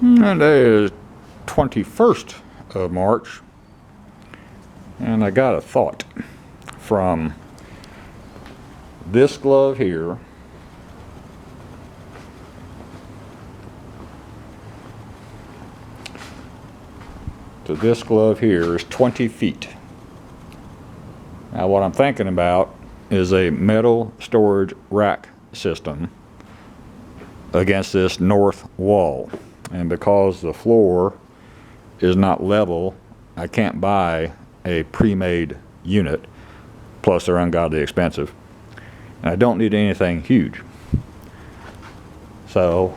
And today is 21st of March, and I got a thought from this glove here to this glove here is 20 feet. Now what I'm thinking about is a metal storage rack system against this north wall. And because the floor is not level, I can't buy a pre-made unit. Plus they're ungodly expensive. And I don't need anything huge. So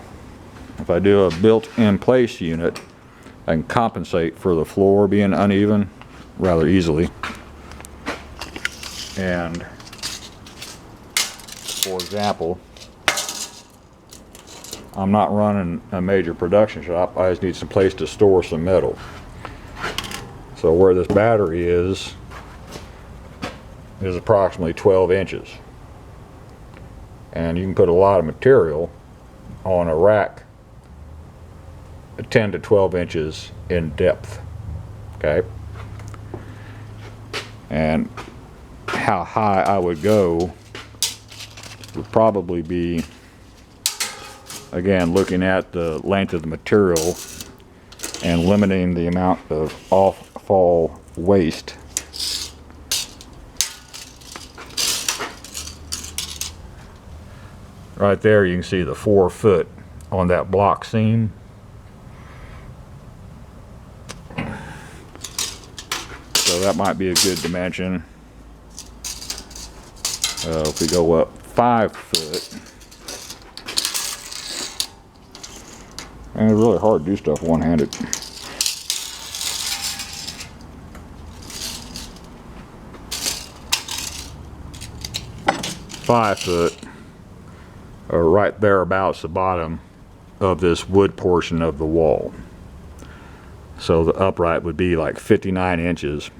if I do a built-in place unit, I can compensate for the floor being uneven rather easily. And for example, I'm not running a major production shop. I just need some place to store some metal. So where this battery is approximately 12 inches. And you can put a lot of material on a rack 10 to 12 inches in depth. Okay? And how high I would go would probably be, again, looking at the length of the material and limiting the amount of off-fall waste. Right there you can see the 4 foot on that block seam. So that might be a good dimension. If we go up 5 foot, and it's really hard to do stuff one-handed. Five foot, or right thereabouts the bottom of this wood portion of the wall. So the upright would be like 59 inches.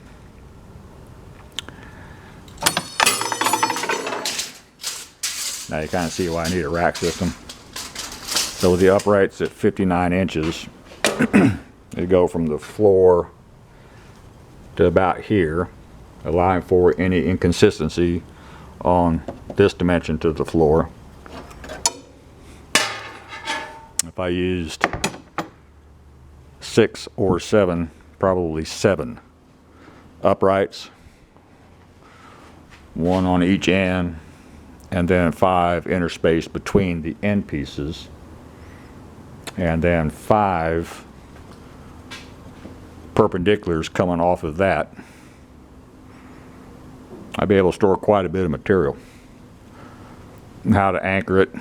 Now you kind of see why I need a rack system. So the upright's at 59 inches. They go from the floor to about here, allowing for any inconsistency on this dimension to the floor. If I used 6 or 7, probably 7 uprights, 1 on each end, and then 5 interspaced between the end pieces, and then 5 perpendiculars coming off of that, I'd be able to store quite a bit of material. How to anchor it: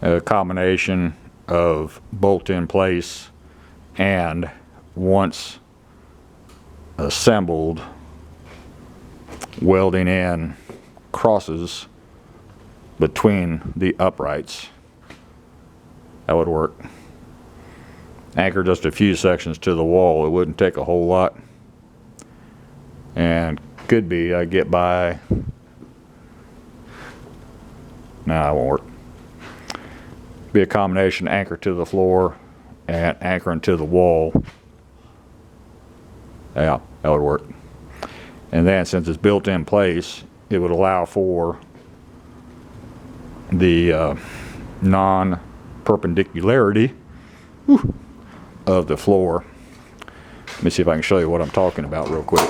a combination of bolt in place and, once assembled, welding in crosses between the uprights. That would work. Anchor just a few sections to the wall. It wouldn't take a whole lot, and could be I get by. No, it won't work. Be a combination anchor to the floor and anchoring to the wall. Yeah, that would work. And then since it's built in place, it would allow for the non-perpendicularity of the floor. Let me see if I can show you what I'm talking about real quick.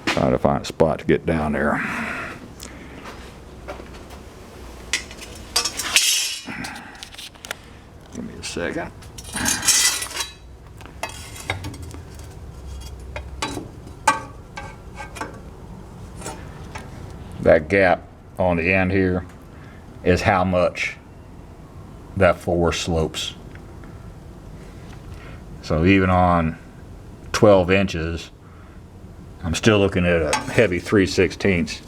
Trying to find a spot to get down there. Give me a second. That gap on the end here is how much that floor slopes. So even on 12 inches, I'm still looking at a heavy 3/16,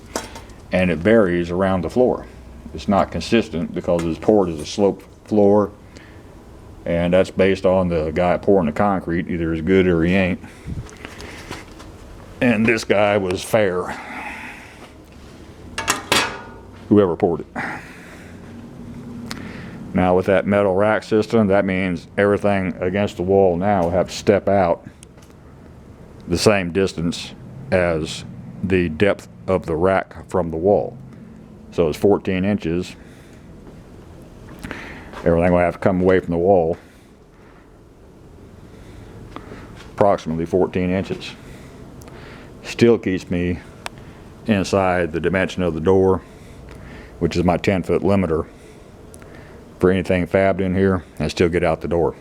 and it varies around the floor. It's not consistent because it's poured as a sloped floor, and that's based on the guy pouring the concrete. Either he's good or he ain't. And this guy was fair. Whoever poured it. Now with that metal rack system, that means everything against the wall now will have to step out the same distance as the depth of the rack from the wall. So it's 14 inches. Everything will have to come away from the wall approximately 14 inches. Still keeps me inside the dimension of the door, which is my 10-foot limiter for anything fabbed in here, and still get out the door.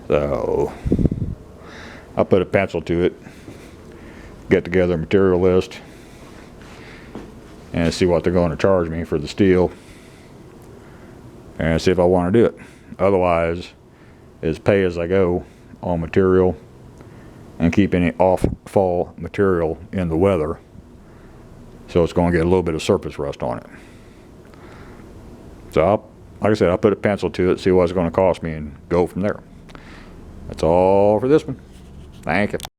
So I'll put a pencil to it, get together a material list, and see what they're going to charge me for the steel, and see if I want to do it. Otherwise, it's pay as I go on material and keep any off-fall material in the weather, so it's going to get a little bit of surface rust on it. So like I said, I'll put a pencil to it, see what it's going to cost me, and go from there. That's all for this one. Thank you.